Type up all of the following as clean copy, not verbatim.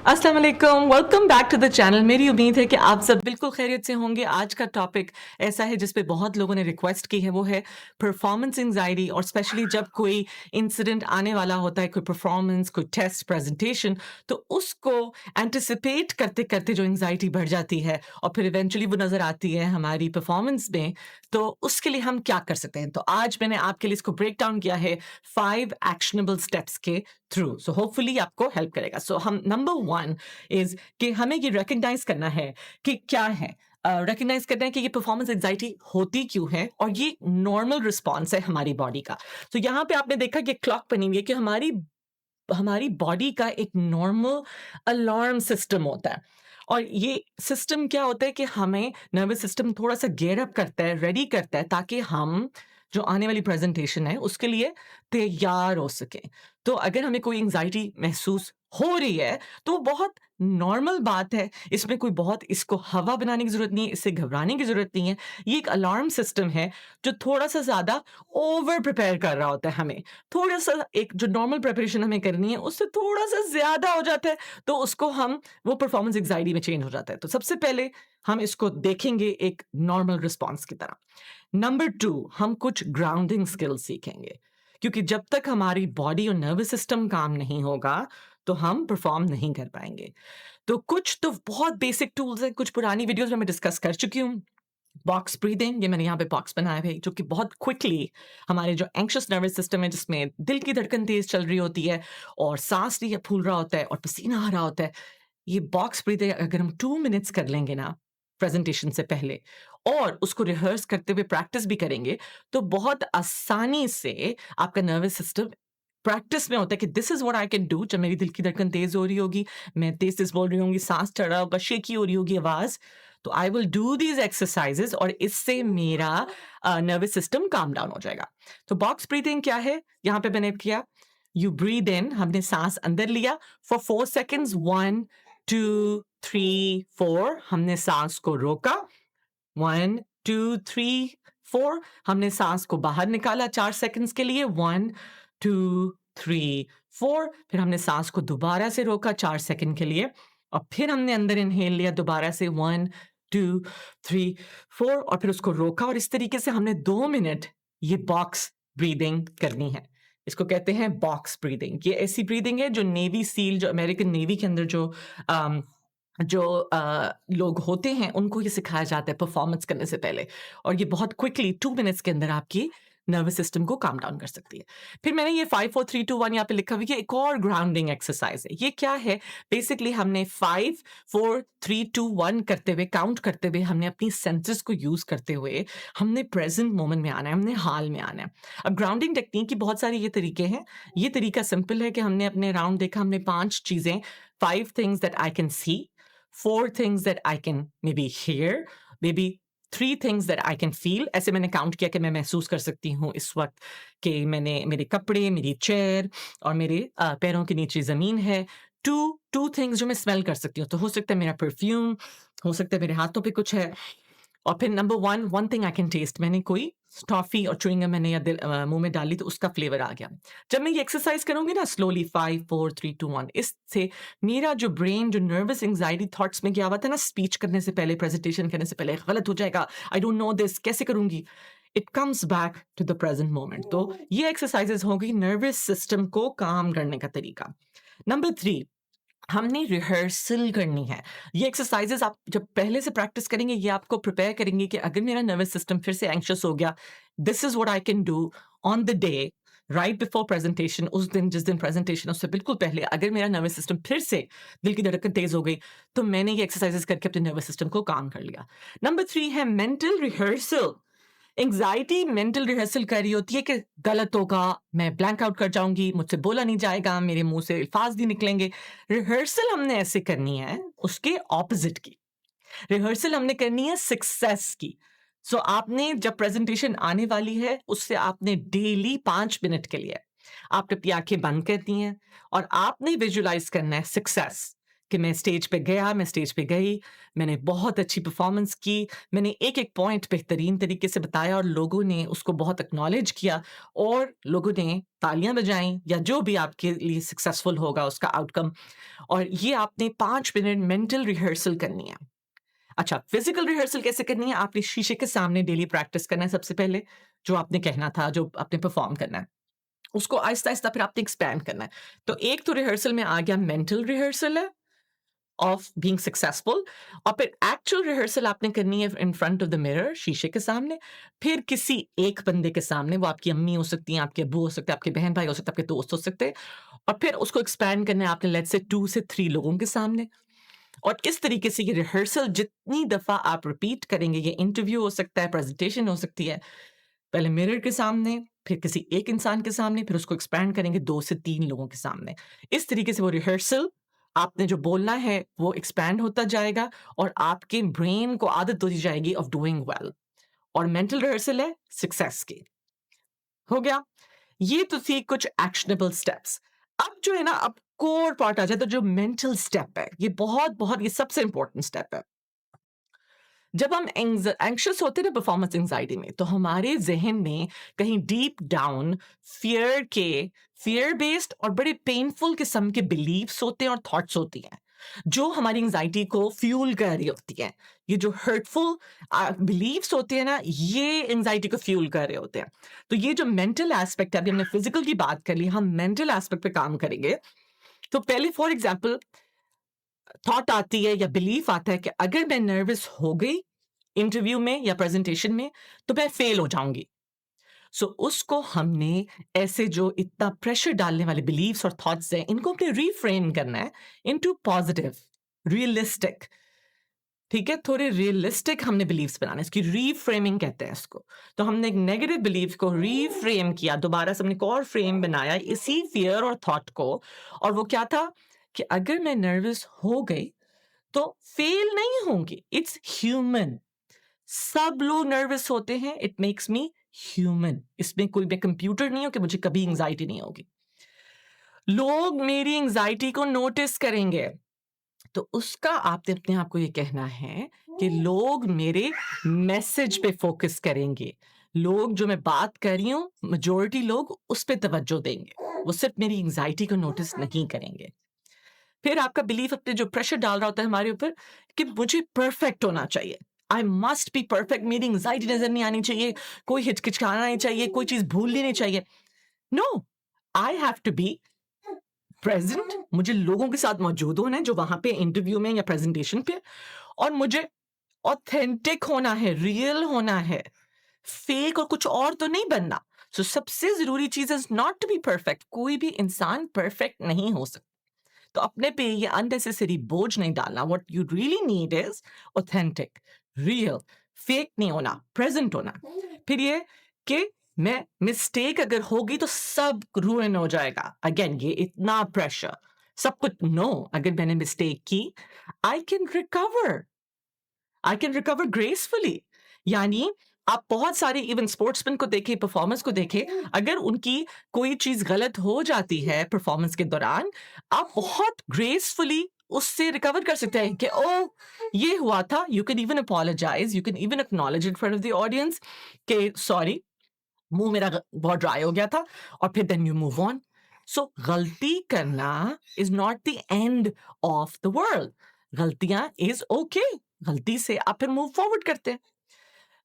अस्सलाम वालेकुम, welcome back to the channel. मेरी उम्मीद है कि आप सब बिल्कुल खैरियत से होंगे। आज का टॉपिक ऐसा है जिस पे बहुत लोगों ने रिक्वेस्ट की है, वो है परफॉर्मेंस एंजाइटी। और स्पेशली जब कोई इंसिडेंट आने वाला होता है, कोई परफॉर्मेंस, कोई टेस्ट, प्रेजेंटेशन, तो उसको एंटिसिपेट करते करते जो एंजाइटी बढ़ जाती है और फिर इवेंचुअली वो नज़र आती है हमारी परफॉर्मेंस में। तो उसके लिए हम क्या कर सकते हैं? तो आज मैंने आपके लिए इसको ब्रेक डाउन किया है 5 एक्शनेबल स्टेप्स के थ्रू। सो होपफुली आपको हेल्प करेगा। सो हम नंबर 1 इज़ कि हमें ये रिकॉग्नाइज़ करना है कि क्या है। रिकॉग्नाइज़ करना है कि ये परफॉर्मेंस एंग्जायटी होती क्यों है और ये नॉर्मल रिस्पॉन्स है हमारी बॉडी का। तो यहाँ पे आपने देखा कि क्लॉक बनी हुई है कि हमारी हमारी बॉडी का एक नॉर्मल अलार्म सिस्टम होता है। और ये सिस्टम क्या होता है कि हमें नर्वस सिस्टम थोड़ा-सा गियर अप करता है, रेडी करता है, ताकि हम जो आने वाली प्रेज़ेंटेशन है उसके लिए तैयार हो सकें। तो अगर हमें कोई एंग्ज़ायटी महसूस हो रही है, तो बहुत नॉर्मल बात है। इसमें कोई बहुत इसको हवा बनाने की ज़रूरत नहीं है, इससे घबराने की ज़रूरत नहीं है। ये एक अलार्म सिस्टम है जो थोड़ा-सा ज़्यादा ओवर प्रिपेयर कर रहा होता है हमें। थोड़ा-सा एक जो नॉर्मल प्रिपरेशन हमें करनी है, उससे थोड़ा-सा ज़्यादा हो जाता है, तो उसको हम वो परफॉर्मेंस एंग्ज़ायटी में चेंज हो जाता है। तो सबसे पहले हम इसको देखेंगे एक नॉर्मल रिस्पॉन्स की तरह। नंबर 2, हम कुछ ग्राउंडिंग स्किल्स सीखेंगे, क्योंकि जब तक हमारी बॉडी और नर्वस सिस्टम काम नहीं होगा, तो हम परफॉर्म नहीं कर पाएँगे। तो कुछ तो बहुत बेसिक टूल्स हैं, कुछ पुरानी वीडियोज़ में मैं डिस्कस कर चुकी हूँ। बॉक्स ब्रीथिंग, ये मैंने यहाँ पे बॉक्स बनाया है, जो कि बहुत क्विकली हमारे जो एंग्शियस नर्वस सिस्टम है, जिसमें दिल की धड़कन तेज चल रही होती है और सांस लिया फूल रहा होता है और पसीना आ रहा होता है, ये बॉक्स ब्रीथिंग अगर हम 2 मिनट्स कर लेंगे ना प्रेजेंटेशन से पहले और उसको रिहर्स करते हुए प्रैक्टिस भी करेंगे, तो बहुत आसानी से आपका नर्वस सिस्टम प्रैक्टिस में होता है कि this is what I can do. जब मेरी दिल की धड़कन तेज हो रही होगी, मैं तेज तेज बोल रही होंगी, सांस चढ़ रहा होगा, शेकी हो रही होगी आवाज, तो I will do these exercises और इससे मेरा नर्वस सिस्टम काम डाउन हो जाएगा। तो बॉक्स ब्रीथिंग क्या है? यहाँ पे मैंने किया, यू ब्रीद इन, हमने सांस अंदर लिया फॉर 4 सेकेंड्स, 1 2 3 4, हमने सांस को रोका, 1 2 3 4, हमने सांस को बाहर निकाला 4 सेकंड्स के लिए, 1 2 3 4, फिर हमने सांस को दोबारा से रोका 4 सेकंड के लिए और फिर हमने अंदर इनहेल लिया दोबारा से, 1 2 3 4, और फिर उसको रोका। और इस तरीके से हमने 2 मिनट ये बॉक्स ब्रीदिंग करनी है। इसको कहते हैं बॉक्स ब्रीदिंग। ये ऐसी ब्रीदिंग है जो नेवी सील, जो अमेरिकन नेवी के अंदर अम, लोग होते हैं, उनको ये सिखाया जाता है परफॉर्मेंस करने से पहले। और ये बहुत क्विकली 2 मिनट्स के अंदर आपकी नर्वस सिस्टम को काम डाउन कर सकती है। फिर मैंने ये 5 4 3 2 1 यहाँ पे लिखा हुआ है, ये एक और ग्राउंडिंग एक्सरसाइज है। ये क्या है? बेसिकली हमने 5 4 3 2 1 करते हुए, काउंट करते हुए, हमने अपनी सेंसेस को यूज करते हुए हमने प्रेजेंट मोमेंट में आना है, हमने हाल में आना है। अब ग्राउंडिंग टेक्निक की बहुत सारे ये तरीके हैं। ये तरीका सिंपल है कि हमने अपने राउंड देखा, हमने 5 चीजें, 5 things that I can see, 4 things that I can maybe hear, maybe 3 things that I can feel। ऐसे मैंने काउंट किया कि मैं महसूस कर सकती हूँ इस वक्त कि मैंने मेरे कपड़े, मेरी चेयर और मेरे पैरों के नीचे ज़मीन है। टू थिंग्स जो मैं स्मेल कर सकती हूँ, तो हो सकता है मेरा परफ्यूम, हो सकता है मेरे हाथों पे कुछ है। और फिर number 1, one thing I can test, मैंने कोई टॉफ़ी और च्युइंग गम मैंने या मुँह में डाली, तो उसका फ्लेवर आ गया। जब मैं ये एक्सरसाइज़ करूँगी ना स्लोली, 5 4 3 2 1, इससे मेरा जो ब्रेन, जो नर्वस एंग्ज़ायटी थॉट्स में गया हुआ था ना स्पीच करने से पहले, प्रेज़ेंटेशन करने से पहले, गलत हो जाएगा, आई डोंट नो दिस, कैसे करूँगी? It comes back to the present moment. तो ये एक्सरसाइज़ेज़ हो गई नर्वस सिस्टम को काम करने का तरीका। नंबर 3, हमने रिहर्सल करनी है। ये एक्सरसाइज़ेज़ आप जब पहले से प्रैक्टिस करेंगे, ये आपको प्रिपेयर करेंगे कि अगर मेरा नर्वस सिस्टम फिर से एंग्ज़ियस हो गया, this is what I can do on the day right before presentation. उस दिन, जिस दिन प्रेज़ेंटेशन, उससे बिल्कुल पहले अगर मेरा नर्वस सिस्टम फिर से, दिल की धड़कन तेज़ हो गई, तो मैंने ये एक्सरसाइज़ेज़ करके अपने नर्वस सिस्टम को काम कर लिया। नंबर 3 है mental rehearsal. Anxiety mental rehearsal कर रही होती है कि गलत होगा, मैं ब्लैंक आउट कर जाऊंगी, मुझसे बोला नहीं जाएगा, मेरे मुंह से अल्फाज नहीं निकलेंगे। रिहर्सल हमने ऐसे करनी है उसके ऑपोजिट की। रिहर्सल हमने करनी है सक्सेस की। सो आपने जब प्रेजेंटेशन आने वाली है, उससे आपने डेली 5 मिनट के लिए आपने अपनी आंखें बंद करती हैं और आपने विजुलाइज करना है सक्सेस, कि मैं स्टेज पे गया, मैं स्टेज पे गई, मैंने बहुत अच्छी परफ़ॉर्मेंस की, मैंने एक-एक पॉइंट बेहतरीन तरीके से बताया और लोगों ने उसको बहुत एक्नॉलेज किया और लोगों ने तालियाँ बजाईं या जो भी आपके लिए सक्सेसफुल होगा उसका आउटकम। और ये आपने 5 मिनट मेंटल रिहर्सल करनी है। अच्छा, फिज़िकल रिहर्सल कैसे करनी है? आपने शीशे के सामने डेली प्रैक्टिस करना है सबसे पहले, जो आपने कहना था, जो आपने परफ़ॉर्म करना है। उसको आहिस्ता-आहिस्ता फिर आपने एक्सपैंड करना है। तो एक तो रिहर्सल में आ गया मेंटल रिहर्सल है ऑफ बीइंग सक्सेसफुल और फिर एक्चुअल रिहर्सल आपने करनी है इन फ्रंट ऑफ द मिरर शीशे के सामने, फिर किसी एक बंदे के सामने, वो आपकी अम्मी हो सकती हैं, आपके अब्बू हो सकते हैं, आपके बहन-भाई हो सकते हैं, आपके दोस्त हो सकते हैं और फिर उसको एक्सपैंड करना है आपने लेट्स से 2 से 3 लोगों के सामने। और इस तरीके से ये रिहर्सल जितनी दफ़ा आप रिपीट करेंगे, ये इंटरव्यू हो सकता है, प्रेज़ेंटेशन हो सकती है, पहले मिरर के सामने, फिर किसी एक इंसान के सामने, फिर उसको एक्सपैंड करेंगे 2 से 3 लोगों के सामने। इस तरीके से वो रिहर्सल आपने जो बोलना है, वो एक्सपैंड होता जाएगा और आपके ब्रेन को आदत होती जाएगी ऑफ डूइंग वेल और मेंटल रिहर्सल है सक्सेस की। हो गया? ये तो थी कुछ एक्शनेबल स्टेप्स। अब जो है ना, अब कोर पार्ट आ जाए तो जो मेंटल स्टेप है, ये बहुत-बहुत ये सबसे इम्पोर्टेंट स्टेप है। जब हम एंग्शियस होते हैं ना परफॉर्मेंस एंजाइटी में, तो हमारे ज़हन में कहीं डीप डाउन फियर बेस्ड और बड़े पेनफुल किस्म के बिलीव्स होते हैं और थॉट्स होती हैं, जो हमारी एंजाइटी को फ्यूल कर रही होती हैं। ये जो हर्टफुल बिलीव्स होते हैं ना, ये एंजाइटी को फ्यूल कर रहे होते हैं। तो ये जो मेंटल एस्पेक्ट है, अभी हमने फिजिकल की बात कर ली, हम मेंटल एस्पेक्ट पे काम करेंगे। तो पहले फॉर एग्जाम्पल थॉट आती है या बिलीफ आता है कि अगर मैं नर्वस हो गई इंटरव्यू में या प्रेजेंटेशन में, तो मैं फेल हो जाऊंगी। सो उसको हमने ऐसे जो इतना प्रेशर डालने वाले बिलीव्स और थॉट्स हैं, इनको अपने रीफ्रेम करना है इनटू पॉजिटिव, रियलिस्टिक। ठीक है, थोड़े रियलिस्टिक हमने बिलीव्स बनाने, इसकी रीफ्रेमिंग कहते हैं इसको। तो हमने एक नेगेटिव बिलीव को रीफ्रेम किया, दोबारा से हमने एक और फ्रेम बनाया इसी फियर और थॉट को। और वो क्या था कि अगर मैं नर्वस हो गई तो फेल नहीं होंगी, इट्स ह्यूमन। सब लोग नर्वस होते हैं, इट मेक्स मी ह्यूमन। इसमें कोई मैं कंप्यूटर नहीं हूं कि मुझे कभी एंजाइटी नहीं होगी। लोग मेरी एंजाइटी को नोटिस करेंगे, तो उसका आपने अपने आप को ये कहना है कि लोग मेरे मैसेज पे फोकस करेंगे। लोग जो मैं बात कर रही हूं, मेजोरिटी लोग उस पे तवज्जो देंगे, वो सिर्फ मेरी एंजाइटी को नोटिस नहीं करेंगे। फिर आपका बिलीफ अपने जो प्रेशर डाल रहा होता है हमारे ऊपर कि मुझे परफेक्ट होना चाहिए, आई मस्ट बी परफेक्ट, मेरी एंग्जाइटी नजर नहीं आनी चाहिए, कोई हिचकिचाना नहीं चाहिए, कोई चीज भूलनी नहीं चाहिए। No, I have to be present, मुझे लोगों के साथ मौजूद होना है जो वहां पे इंटरव्यू में या प्रेजेंटेशन पे, और मुझे ऑथेंटिक होना है, रियल होना है, फेक और कुछ और तो नहीं बनना। सो सबसे जरूरी चीज is not to be perfect. कोई भी इंसान परफेक्ट नहीं हो सकता, तो अपने पे ये अननेसेसरी बोझ नहीं डालना। What you really need is authentic, real, fake नहीं होना, प्रेजेंट होना। फिर ये कि मैं मिस्टेक अगर होगी तो सब रूइन हो जाएगा। अगेन ये इतना प्रेशर, सब कुछ नो, अगर मैंने मिस्टेक की I can recover, I can recover gracefully. यानी आप बहुत सारे इवन स्पोर्ट्समैन को देखें, परफॉर्मेंस को देखें, अगर उनकी कोई चीज गलत हो जाती है परफॉर्मेंस के दौरान, आप बहुत ग्रेसफुली उससे रिकवर कर सकते हैं कि ओ ये हुआ था। You can even apologize, you can even acknowledge in front of the audience कि सॉरी, मुंह मेरा बहुत ड्राई हो गया था, और फिर then you move on. So गलती करना is not the end of the world. गलतियां इज ओके, गलती से आप फिर मूव फॉरवर्ड करते हैं।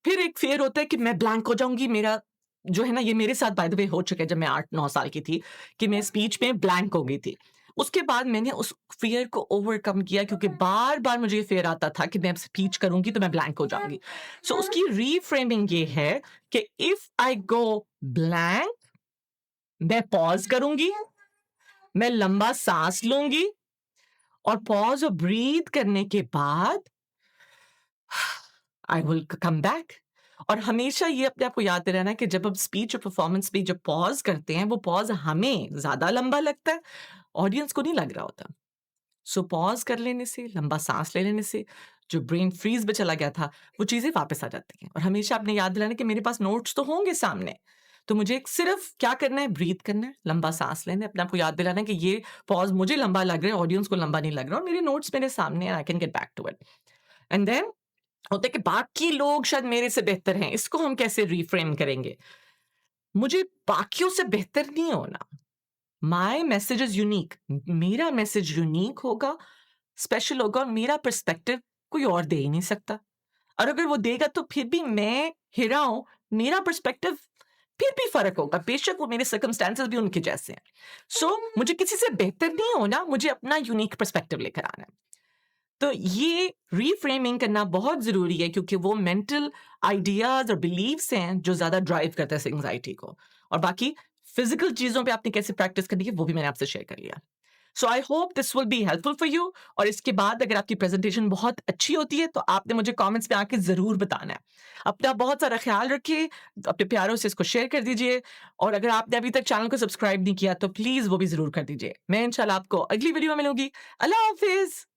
फिर एक फेयर होता है कि मैं ब्लैंक हो जाऊंगी, मेरा जो है ना, ये मेरे साथ बाय द वे हो चुका है जब मैं 8-9 साल की थी, कि मैं स्पीच में ब्लैंक हो गई थी। उसके बाद मैंने उस फियर को ओवरकम किया, क्योंकि बार बार मुझे ये फेयर आता था कि मैं स्पीच करूंगी तो मैं ब्लैंक हो जाऊंगी। सो उसकी रीफ्रेमिंग ये है कि इफ आई गो ब्लैंक, मैं पॉज करूंगी, मैं लंबा सांस लूंगी, और पॉज और ब्रीथ करने के बाद आई विल कम बैक। और हमेशा ये अपने आप को याद रहना कि जब हम स्पीच और परफॉर्मेंस में जब पॉज करते हैं, वो पॉज हमें ज्यादा लंबा लगता है, ऑडियंस को नहीं लग रहा होता। सो पॉज कर लेने से, लंबा सांस ले लेने से, जो ब्रेन फ्रीज में चला गया था, वो चीजें वापस आ जाती हैं। और हमेशा आपने याद दिलाना कि मेरे पास नोट्स तो होंगे सामने, तो मुझे सिर्फ क्या करना है, ब्रीथ करना है, लंबा सांस लेना है, अपने आप को याद दिलाना है कि ये पॉज मुझे लंबा लग रहा है, ऑडियंस को लंबा नहीं लग रहा, और मेरे नोट्स मेरे सामने हैं, I can get back to it. And then होता है कि बाकी लोग शायद मेरे से बेहतर हैं, इसको हम कैसे रिफ्रेम करेंगे? मुझे बाकियों से बेहतर नहीं होना। माय मैसेज इज यूनिक, मेरा मैसेज यूनिक होगा, स्पेशल होगा, और मेरा पर्सपेक्टिव कोई और दे ही नहीं सकता। और अगर वो देगा तो फिर भी मैं हीरा हूं, मेरा पर्सपेक्टिव फिर भी फर्क होगा, बेशक वो मेरे सर्कमस्टेंसेस भी उनके जैसे हैं। सो मुझे किसी से बेहतर नहीं होना, मुझे अपना यूनिक पर्सपेक्टिव लेकर आना है। तो ये रीफ्रेमिंग करना बहुत ज़रूरी है, क्योंकि वो मेंटल आइडियाज़ और बिलीव्स हैं जो ज़्यादा ड्राइव करता है एंग्जायटी को। और बाकी फिज़िकल चीज़ों पे आपने कैसे प्रैक्टिस करनी है, वो भी मैंने आपसे शेयर कर लिया। So I hope this will be helpful for you, और इसके बाद अगर आपकी प्रेज़ेंटेशन बहुत अच्छी होती है, तो आपने मुझे कमेंट्स में आके ज़रूर बताना है। अपना बहुत सारा ख़्याल रखिए, अपने प्यारों से इसको शेयर कर दीजिए, और अगर आपने अभी तक चैनल को सब्सक्राइब नहीं किया, तो प्लीज़ वो भी ज़रूर कर दीजिए। मैं इंशाल्लाह आपको अगली वीडियो में मिलूँगी। अल्लाह हाफ़िज़।